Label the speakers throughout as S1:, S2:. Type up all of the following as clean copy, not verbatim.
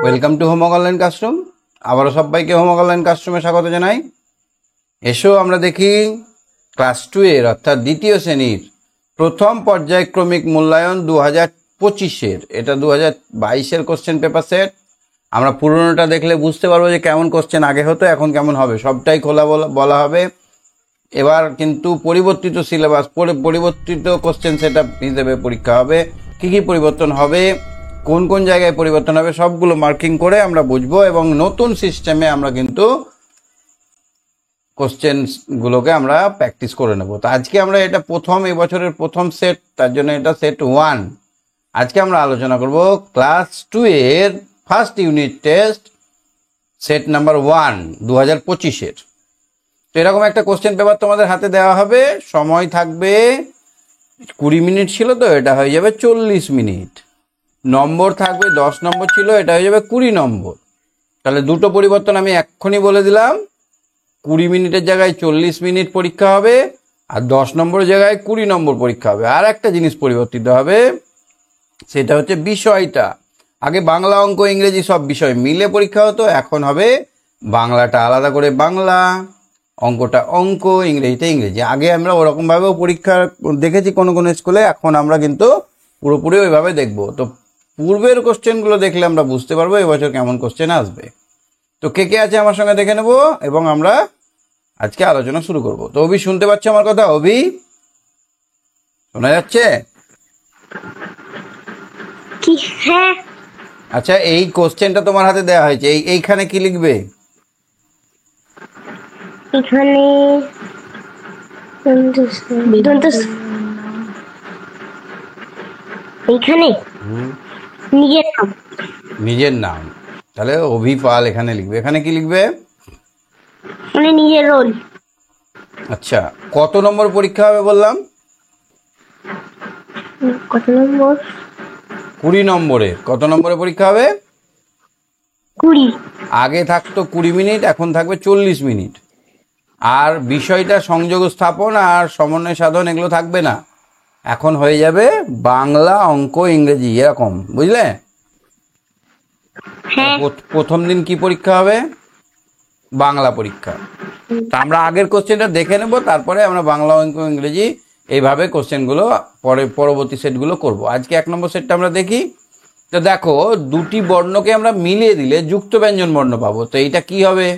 S1: Welcome to homework online classroom. আবারও সবাইকে homework online ক্লাসরুমে স্বাগত জানাই। এসো আমরা দেখি ক্লাস 2 এর অর্থাৎ দ্বিতীয় শ্রেণীর প্রথম পর্যায়ক্রমিক মূল্যায়ন 2025-এর, এটা 2022-এর কোশ্চেন পেপার সেট। আমরা পুরোনোটা দেখলে বুঝতে পারবো যে কেমন কোশ্চেন আগে হতো, এখন কেমন হবে, সবটাই খোলা বলা হবে। এবার কিন্তু পরিবর্তিত সিলেবাস, পরিবর্তিত কোশ্চেন সেট আপ হিসেবে পরীক্ষা হবে। কি কি পরিবর্তন হবে, কোন কোন জায়গায় পরিবর্তন হবে, সবগুলো মার্কিং করে আমরা বুঝবো এবং নতুন সিস্টেমে আমরা কিন্তু কোশ্চেনগুলোকে আমরা প্র্যাকটিস করে নেব। তো আজকে আমরা এটা এই বছরের প্রথম সেট, তার জন্য এটা সেট 1। আজকে আমরা আলোচনা করব ক্লাস 2 এর first unit test set number 1 2025-এর। তো এরকম একটা কোশ্চেন পেপার তোমাদের হাতে দেওয়া হবে, সময় থাকবে 20 মিনিট ছিল, তো এটা হয়ে যাবে 40 মিনিট। নম্বর থাকবে 10 নম্বর ছিল, এটা হয়ে যাবে 20 নম্বর। তাহলে দুটো পরিবর্তন আমি এক্ষুনি বলে দিলাম। 20 মিনিটের জায়গায় 40 মিনিট পরীক্ষা হবে, আর 10 নম্বরের জায়গায় 20 নম্বর পরীক্ষা হবে। আর একটা জিনিস পরিবর্তিত হবে, সেটা হচ্ছে বিষয়টা। আগে বাংলা, অঙ্ক, ইংরেজি সব বিষয় মিলে পরীক্ষা হতো, এখন হবে বাংলাটা আলাদা করে বাংলা, অঙ্কটা অঙ্ক, ইংরেজিটা ইংরেজি। আগে আমরা ওরকমভাবেও পরীক্ষা দেখেছি কোনো কোনো স্কুলে, এখন আমরা কিন্তু পুরোপুরি ওইভাবে দেখবো। তো পূর্বের কোশ্চেনগুলো দেখলে আমরা বুঝতে পারবো এবছর কেমন কোশ্চেন আসবে। তো কে কে আছে আমার সঙ্গে দেখে নেব এবং আমরা আজকে আলোচনা শুরু করব। তো অভি, শুনতে পাচ্ছ আমার কথা? অভি, শোনা যাচ্ছে?
S2: কি? হ্যাঁ।
S1: আচ্ছা, এই কোশ্চেনটা তোমার হাতে দেওয়া হয়েছে, এইখানে কি লিখবে?
S2: এখানে এইখানে নিজের নাম।
S1: নিজের নাম। তাহলে অভি পাল এখানে লিখবে। এখানে কি লিখবে?
S2: মানে নিজের রোল।
S1: আচ্ছা, কত নম্বর পরীক্ষা হবে বললাম?
S2: কত নম্বর?
S1: 20 নম্বরের। কত নম্বরে পরীক্ষা হবে?
S2: 20।
S1: আগে থাকতো 20 মিনিট, এখন থাকবে 40 মিনিট। আর বিষয়টা সংযোগ স্থাপন আর সমন্বয় সাধন এগুলো থাকবে না, এখন হয়ে যাবে বাংলা, অঙ্ক, ইংরেজি এরকম, বুঝলে?
S2: হ্যাঁ।
S1: প্রথম দিন কি পরীক্ষা হবে? বাংলা পরীক্ষা। তা আমরা আগের কোশ্চেনটা দেখে নেব, তারপরে আমরা বাংলা, অঙ্ক, ইংরেজি এইভাবে কোশ্চেনগুলো পরবর্তী সেটগুলো করব। আজকে 1 নম্বর সেটটা আমরা দেখি। তো দেখো, দুটি বর্ণকে আমরা মিলিয়ে দিলে যুক্ত ব্যঞ্জন বর্ণ পাবো। তো এইটা কি হবে?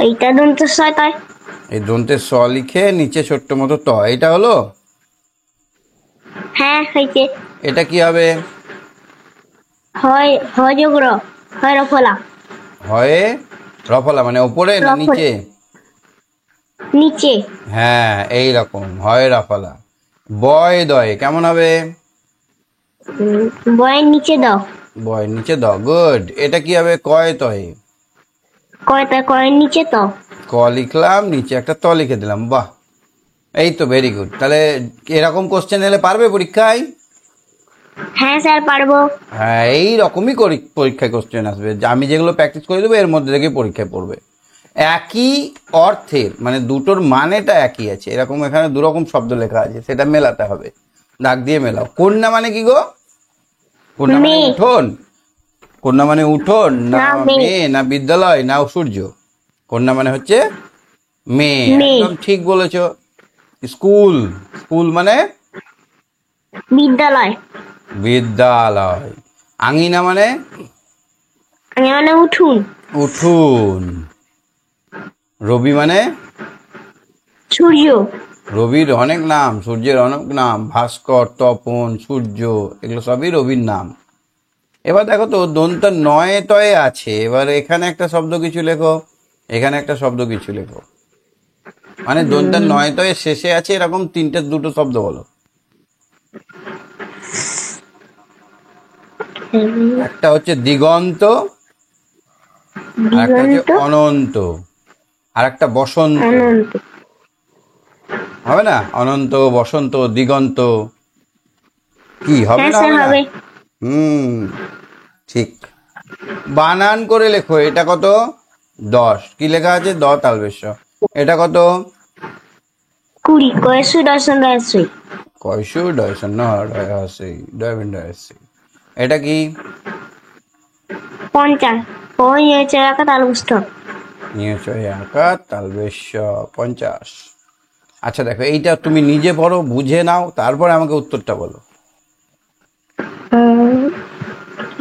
S2: এইটা দন্তের স তাই।
S1: এই দন্তের স লিখে নিচে ছোট্ট মতো ত, এটা হলো।
S2: হ্যাঁ হয়েছে।
S1: এটা কি হবে?
S2: হয় হয় যোগ র, হয় রফলা।
S1: হয় রফলা, মানে ওপরে না
S2: রফলা।
S1: নিচে?
S2: নিচে।
S1: হ্যাঁ, এই রকম হয় রফলা। বয় দয় কেমন হবে?
S2: বয়ের নিচে দাও।
S1: বয় নিচে দাও, গুড। এটা কি হবে? কয় তয়।
S2: কয়টা কয়ের নিচে তো।
S1: ক লিখলাম, নিচে একটা ত লিখে দিলাম, বাহ, এই তো ভেরি গুড। তাহলে এরকম কোশ্চেন এলে পারবে পরীক্ষায়?
S2: হ্যাঁ স্যার পারবো।
S1: হ্যাঁ, এই রকমই পরীক্ষায় কোশ্চেন আসবে। আমি যেগুলো প্র্যাকটিস করে দেবো এর মধ্যে থেকে পরীক্ষায় পড়বে। একই অর্থের, মানে দুটোর মানেটা একই আছে, এরকম এখানে দুরকম শব্দ লেখা আছে, সেটা মেলাতে হবে। দাগ দিয়ে মেলাও। কন্যা মানে কি গো? কন্যা মানে
S2: মেয়ে।
S1: উঠোন? কন্যা মানে উঠোন না
S2: না, মেয়ে।
S1: মেয়ে না বিদ্যালয় না সূর্য? কন্যা মানে হচ্ছে মেয়ে।
S2: মেয়ে।
S1: একদম ঠিক বলেছ। স্কুল, স্কুল মানে
S2: বিদ্যালয়।
S1: বিদ্যালয়। আঙিনা মানে
S2: মানে উঠুন।
S1: উঠুন। রবি মানে
S2: সূর্য।
S1: রবির অনেক নাম, সূর্যের অনেক নাম, ভাস্কর, তপন, সূর্য, এগুলো সবই রবির নাম। এবার দেখো তো, দন্ত নয় তয়ে আছে, এবার এখানে একটা শব্দ কিছু লেখো, এখানে একটা শব্দ কিছু লেখো। মানে দন্ত নয় তয়ে শেষে আছে এরকম দুটো শব্দ বলো। একটা হচ্ছে দিগন্ত, আর একটা হচ্ছে অনন্ত, আর একটা বসন্ত।
S2: অনন্ত।
S1: হবে না? অনন্ত, বসন্ত, দিগন্ত। কি হবে
S2: হ্যাঁ
S1: না?
S2: স্যার
S1: হবে না?
S2: হবে।
S1: ঠিক। বানান করে লেখো। এটা কত? 10। কি লেখা আছে? দ তালবেশ। এটা কত?
S2: 20। কয়শো দর্শন রহস্যই।
S1: কয়শো ডয়সন না ডয়াসি ডয়বিন ডয়াসি। এটা কি?
S2: 50 নিয়েছে তালবস্ত
S1: নিশ্চয় আঁকা তালবেশ 50। আচ্ছা দেখো, এইটা তুমি নিজে পড়ো, বুঝে নাও, তারপরে আমাকে উত্তরটা বলো।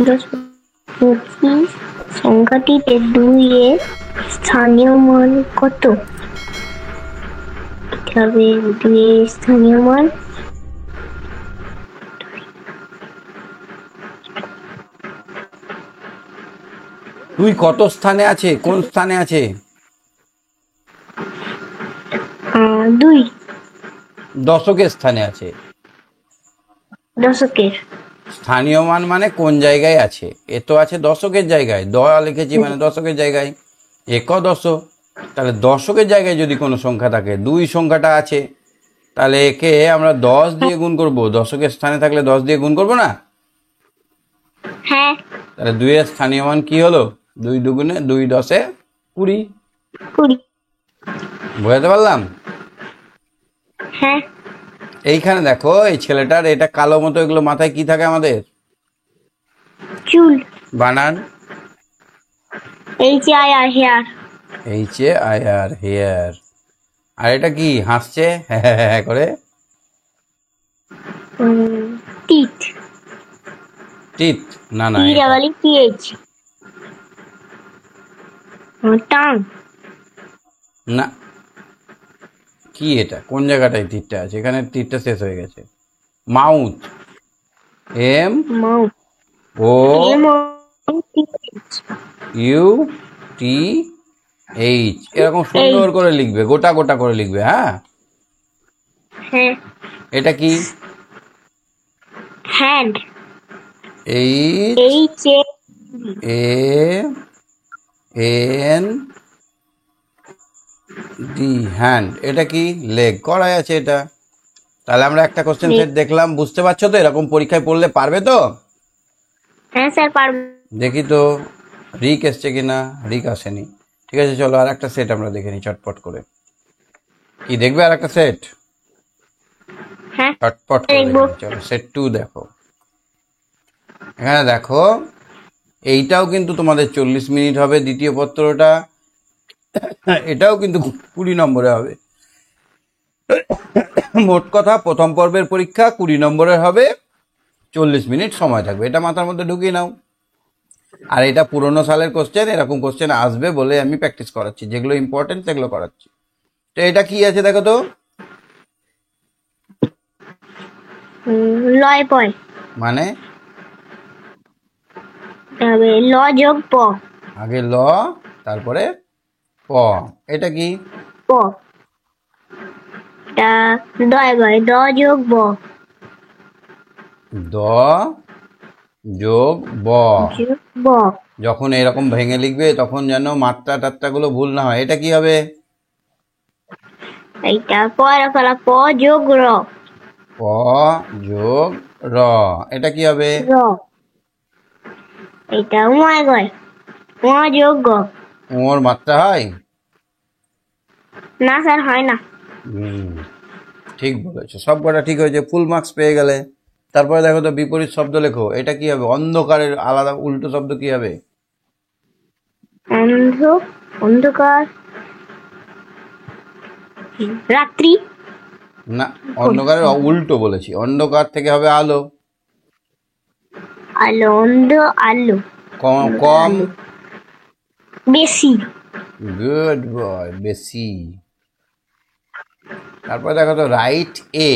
S2: 10 25 সংখ্যাটিতে 2 এর স্থানীয় মান কত? তবে 2 এর স্থানীয় মান
S1: তুই কত স্থানে আছে, কোন স্থানে আছে?
S2: 2
S1: দশকের স্থানে আছে।
S2: দশকের।
S1: স্থানীয় মান মানে কোন জায়গায় আছে, এ তো আছে দশকের জায়গায়, লিখেছি মানে দশকের জায়গায়, এক দশক। তাহলে দশকের জায়গায় যদি কোনো সংখ্যা থাকে, 2 সংখ্যাটা আছে, তাহলে একে আমরা 10 দিয়ে গুণ করব। দশকের স্থানে থাকলে 10 দিয়ে গুণ করব না?
S2: হ্যাঁ।
S1: তাহলে 2 এর স্থানীয় মান কি হলো? 2 দুগুণে 2 10 20।
S2: 20।
S1: বোঝাতে পারলাম?
S2: হ্যাঁ।
S1: এইখানে দেখো, এই ছেলেটার এটা কালো মতো, এগুলো মাথায় কি থাকে আমাদের?
S2: চুল।
S1: বানান।
S2: HIR hair.
S1: HAIR hair. আর এটা কি হাসছে হ্যাঁ করে?
S2: টিথ।
S1: টিথ না না,
S2: THH। টাং।
S1: না। কি এটা, কোন জায়গাটায় তীরটা আছে? এখানে তীরটা শেষ হয়ে গেছে। মাউথ।
S2: মাউথ।
S1: MOUTH। এরকম সুন্দর করে লিখবে, গোটা গোটা করে লিখবে। হ্যাঁ।
S2: হ্যাঁ।
S1: এটা কি?
S2: হ্যান্ড।
S1: HAND। হ্যান্ড। এটা কি? লেগ। করাই আছে এটা। তাহলে আমরা একটা কোশ্চেন সেট দেখলাম, বুঝতে পারছো তো? এরকম পরীক্ষায় পড়লে পারবে তো?
S2: হ্যাঁ স্যার পারবো।
S1: দেখি তো রিক এসছে কিনা। রিক আসেনি। ঠিক আছে, চলো আর একটা সেট আমরা দেখে নিই চটপট করে। কি দেখবে? আর একটা সেট
S2: হ্যাঁ
S1: চটপট করে
S2: দেখবো।
S1: দেখে নিই। চলো সেট 2 দেখো। এখানে দেখো, এইটাও কিন্তু তোমাদের 40 মিনিট হবে, দ্বিতীয় পত্রটা। এটাও কিন্তু 20 নম্বরে হবে। মোট কথা প্রথম পর্বের পরীক্ষা 20 নম্বরের হবে, 40 মিনিট সময় থাকবে। এটা মাথার মধ্যে ঢুকিয়ে নাও। আর এটা পুরোনো সালের কোশ্চেন, এরকম কোশ্চেন আসবে বলে আমি প্র্যাকটিস করাচ্ছি, যেগুলো ইম্পর্টেন্ট সেগুলো করাচ্ছি। তো এটা কি আছে দেখো তো?
S2: লয় পয়
S1: মানে
S2: ল যোগ প।
S1: আগে ল, তারপরে প। এটা কি?
S2: প। এটা দয় বয় দ যোগ ব।
S1: দ যোগ ব।
S2: ব।
S1: যখন এরকম ভেঙে লিখবে তখন যেন মাত্রা টাত্রাগুলো ভুল না হয়। এটা কি হবে?
S2: এইটা পয়রা ফেলা প যোগ র।
S1: প যোগ র। এটা কি হবে?
S2: র। এইটা উমায় গয় যোগ গ।
S1: ওর মাত্রা হয়
S2: না স্যার হয় না।
S1: ঠিক বলেছো, সব কটা ঠিক হয়েছে, ফুল মার্কস পেয়ে গেলে। তারপরে দেখো তো বিপরীত শব্দ লেখো। এটা কি হবে? অন্ধকারের আলাদা উল্টো শব্দ কি হবে?
S2: অন্ধকার রাত্রি।
S1: না, অন্ধকারের উল্টো বলেছি। অন্ধকার থেকে হবে আলো।
S2: আলো। আলো।
S1: কম কম।
S2: বেশি।
S1: গুড বয়, বেশি। তারপরে দেখো তো, রাইট এ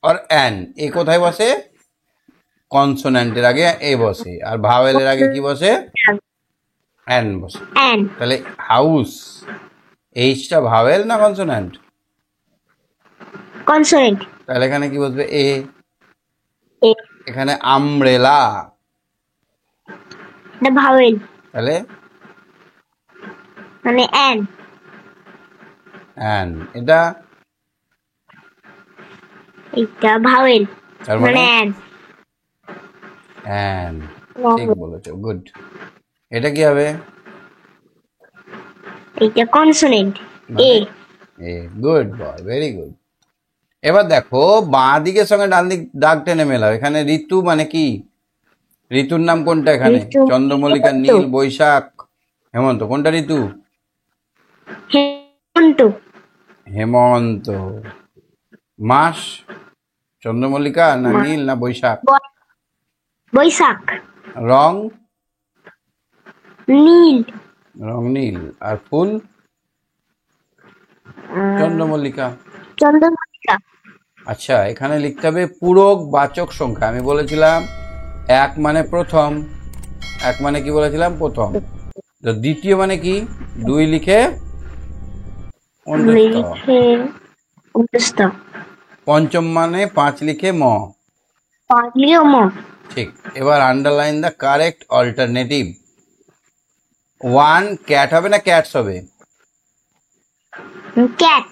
S1: আর অ্যান। এ কোথায় বসে? কনসোন্যান্টের আগে এ বসে, আর ভাওয়েলের আগে কি বসে? অ্যান বসে। তাহলে হাউস, এইচটা ভাওয়েল না কনসোন্যান্ট?
S2: কনসোনেন্ট।
S1: তাহলে এখানে কি বসবে? এ। এখানে আমব্রেলা,
S2: এটা ভাওয়েল,
S1: তাহলে
S2: মানে অ্যান।
S1: অ্যান। এটা
S2: এটা ভাওয়েল,
S1: তার
S2: মানে
S1: মানে
S2: অ্যান।
S1: অ্যান। ঠিক বলেছো, গুড। এটা কি হবে?
S2: এটা consonant, A.
S1: A. Good boy, very good. এবার দেখো, বাঁ দিকের সঙ্গে ডান দিক দাগ টেনে মেলাও। এখানে ঋতু মানে কি? ঋতুর নাম কোনটা এখানে?
S2: ঋতু
S1: চন্দ্রমল্লিকা,
S2: হেমন্ত।
S1: নীল, বৈশাখ, হেমন্ত, কোনটা ঋতু?
S2: হেমন্ত।
S1: হেমন্ত। মাস? চন্দ্রমল্লিকা না নীল না বৈশাখ?
S2: বৈশাখ।
S1: রং?
S2: নীল।
S1: রং নীল। আর ফুল? চন্দ্রমল্লিকা।
S2: চন্দ্রমল্লিকা।
S1: আচ্ছা, এখানে লিখতে হবে পূরক বাচক সংখ্যা। আমি বলেছিলাম এক মানে প্রথম, এক মানে কি বলেছিলাম? প্রথম। তো দ্বিতীয় মানে কি? দুই লিখে অন্তস্থ।
S2: লিখে অন্তস্থ।
S1: পঞ্চম মানে পাঁচ লিখে ম।
S2: পাগলিয়ম।
S1: ঠিক। এবার underline the correct alternative. One cat হবে না ক্যাটস হবে?
S2: ক্যাট।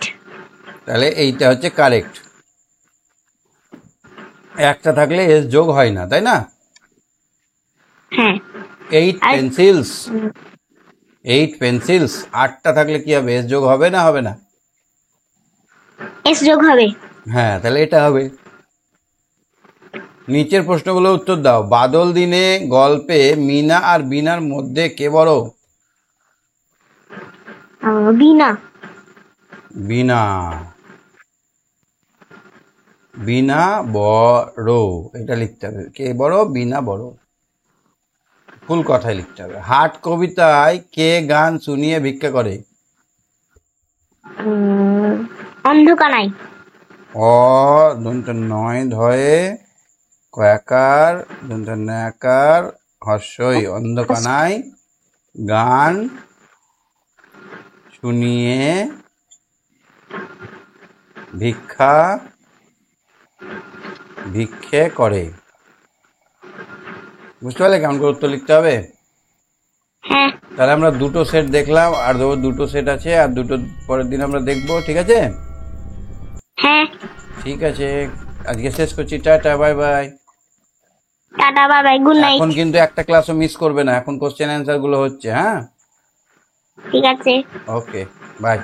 S1: তাহলে এইটা হচ্ছে কারেক্ট। একটা থাকলে এস যোগ হয় না, তাই না?
S2: হ্যাঁ।
S1: 8
S2: আর
S1: পেন্সিলস। 8 পেন্সিলস। 8টা থাকলে কি হবে? এস যোগ হবে না হবে না?
S2: এস যোগ হবে।
S1: হ্যাঁ, তাহলে এটা হবে। নিচের প্রশ্নগুলো উত্তর দাও। বাদল দিনে গল্পে মিনা আর বিনার মধ্যে কে বড়?
S2: বিনা।
S1: বিনা। বিনা বড়, এটা লিখতে হবে। কে বড়? বিনা বড়। ফুল কথায় লিখতে হবে। হাট কবিতায় কে গান শুনিয়ে ভিক্ষা করে?
S2: অন্ধকানাই।
S1: অ দন্ত নয় ধয়ে কয়াকার দন্ত ন্যাকার হর্ষই অন্ধকানায় গান শুনিয়ে ভিক্ষে করে। বুঝতে পারলে কেমন করে উত্তর লিখতে হবে?
S2: হ্যাঁ।
S1: তাহলে আমরা দুটো সেট দেখলাম, আর দুটো সেট আছে, আর দুটো পরের দিন আমরা দেখবো। ঠিক আছে?
S2: হ্যাঁ।
S1: ঠিক আছে, আজকে শেষ করছি। Tata, bye bye.
S2: Tata, bye bye, good night.
S1: এখন কিন্তু একটা ক্লাসও মিস করবে না, এখন কোশ্চেন অ্যান্সার গুলো হচ্ছে। হ্যাঁ,
S2: ঠিক আছে।
S1: ওকে, বাই।